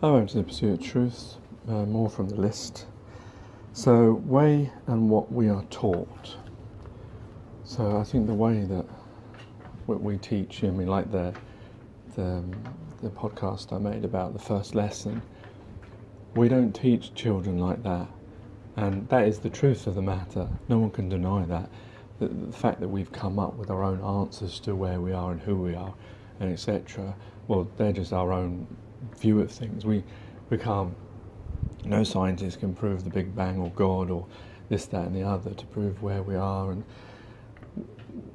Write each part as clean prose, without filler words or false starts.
I went to the pursuit of truth, more from the list. So, way and what we are taught. So, I think the way that what we teach, I mean, like the, the podcast I made about the first lesson, we don't teach children like that. And that is the truth of the matter. No one can deny that. The fact that we've come up with our own answers to where we are and who we are, and etc. Well, they're just our own view of things. We can't. No scientist can prove the Big Bang or God or this, that, and the other to prove where we are, and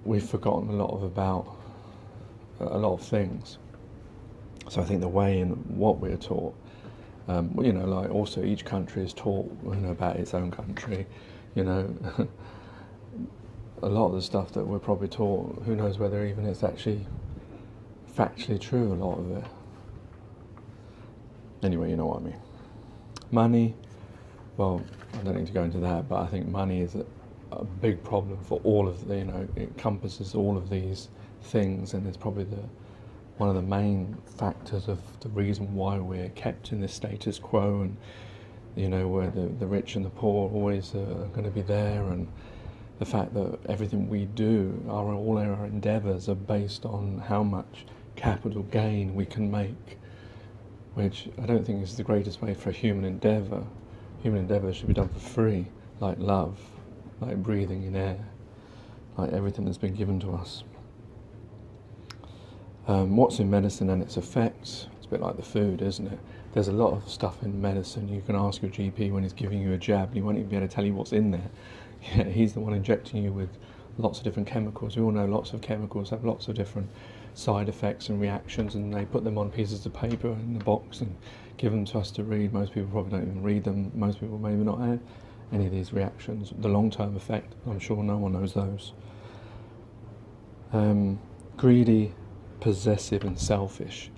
we've forgotten a lot of things. So I think the way and what we're taught. Like also each country is taught, about its own country. A lot of the stuff that we're probably taught, who knows whether even it's actually factually true, a lot of it. Anyway, you know what I mean. Money, well, I don't need to go into that, but I think money is a big problem for all of the, it encompasses all of these things, and it's probably one of the main factors of the reason why we're kept in this status quo, and where the rich and the poor always are going to be there, and the fact that everything we do, all our endeavours are based on how much capital gain we can make, which I don't think is the greatest way for a human endeavour. Human endeavour should be done for free, like love, like breathing in air, like everything that's been given to us. What's in medicine and its effects? It's a bit like the food, isn't it? There's a lot of stuff in medicine. You can ask your GP when he's giving you a jab, and he won't even be able to tell you what's in there. Yeah, he's the one injecting you with lots of different chemicals. We all know lots of chemicals have lots of different side effects and reactions, and they put them on pieces of paper in the box and give them to us to read. Most people probably don't even read them. Most people maybe not have any of these reactions. The long-term effect, I'm sure no one knows those. Greedy, possessive and selfish.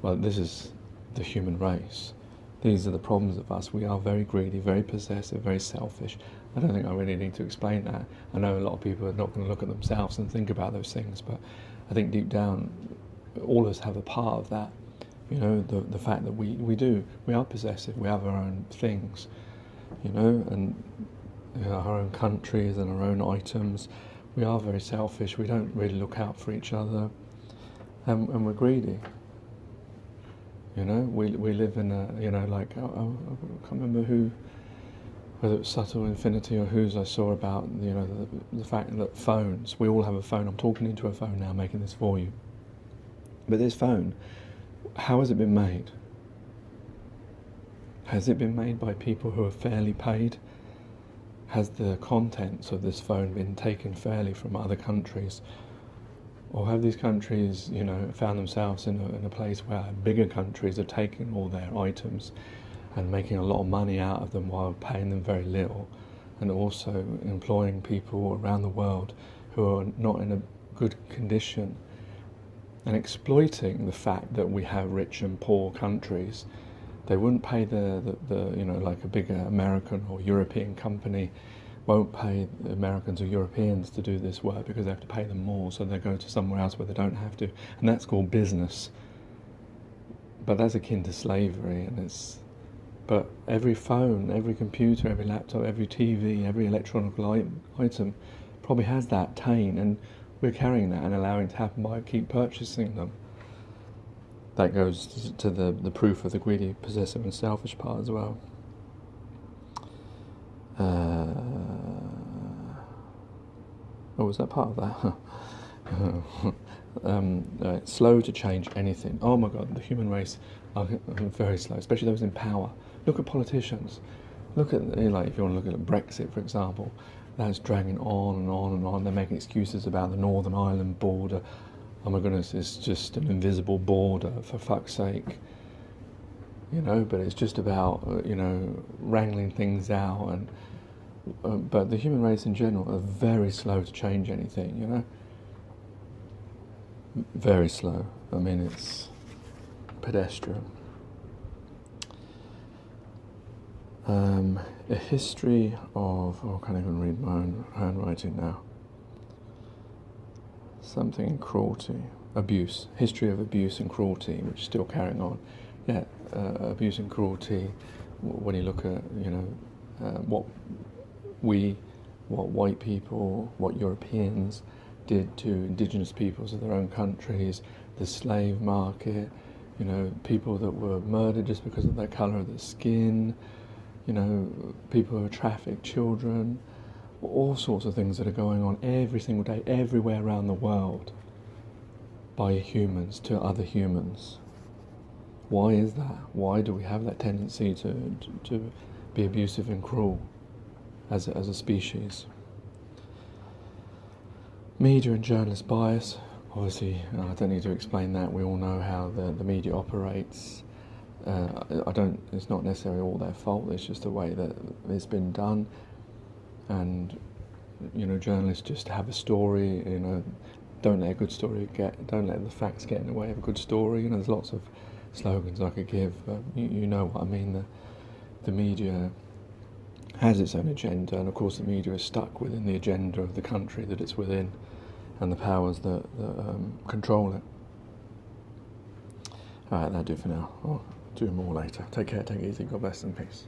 Well, this is the human race. These are the problems of us. We are very greedy, very possessive, very selfish. I don't think I really need to explain that. I know a lot of people are not going to look at themselves and think about those things, but I think deep down, all of us have a part of that. The fact that we are possessive, we have our own things, and our own countries and our own items. We are very selfish. We don't really look out for each other, and we're greedy. We live in a, I can't remember whether it was Subtle Infinity or whose I saw about, the fact that phones, we all have a phone. I'm talking into a phone now, making this for you. But this phone, how has it been made? Has it been made by people who are fairly paid? Has the contents of this phone been taken fairly from other countries? Or have these countries, found themselves in a place where bigger countries are taking all their items and making a lot of money out of them while paying them very little, and also employing people around the world who are not in a good condition, and exploiting the fact that we have rich and poor countries. They wouldn't pay like a bigger American or European company won't pay Americans or Europeans to do this work because they have to pay them more, so they go to somewhere else where they don't have to, and that's called business. But that's akin to slavery, but every phone, every computer, every laptop, every TV, every electronic item probably has that taint, and we're carrying that and allowing it to happen by keep purchasing them. That goes to the proof of the greedy, possessive and selfish part as well. Was that part of that? Slow to change anything. Oh my God, the human race are very slow, especially those in power. Look at politicians. Look at, if you want to look at Brexit, for example, that's dragging on and on and on. They're making excuses about the Northern Ireland border. Oh my goodness, it's just an invisible border, for fuck's sake. But it's just about, wrangling things out, and but the human race in general are very slow to change anything, Very slow. I mean, it's pedestrian. A history of... I can't even read my own handwriting now. Something in cruelty. Abuse. History of abuse and cruelty, which is still carrying on. Yeah, abuse and cruelty, when you look at, what white people, what Europeans did to indigenous peoples of their own countries, the slave market, people that were murdered just because of their colour of their skin, people who are trafficked, children, all sorts of things that are going on every single day, everywhere around the world, by humans to other humans. Why is that? Why do we have that tendency to be abusive and cruel as a species? Media and journalist bias, obviously, I don't need to explain that. We all know how the media operates. It's not necessarily all their fault, it's just the way that it's been done. And, journalists just have a story, don't let the facts get in the way of a good story. There's lots of slogans I could give, you know what I mean. The media has its own agenda, and of course the media is stuck within the agenda of the country that it's within and the powers that control it. Alright, that'll do for now. I'll do more later. Take care, take it easy, God bless and peace.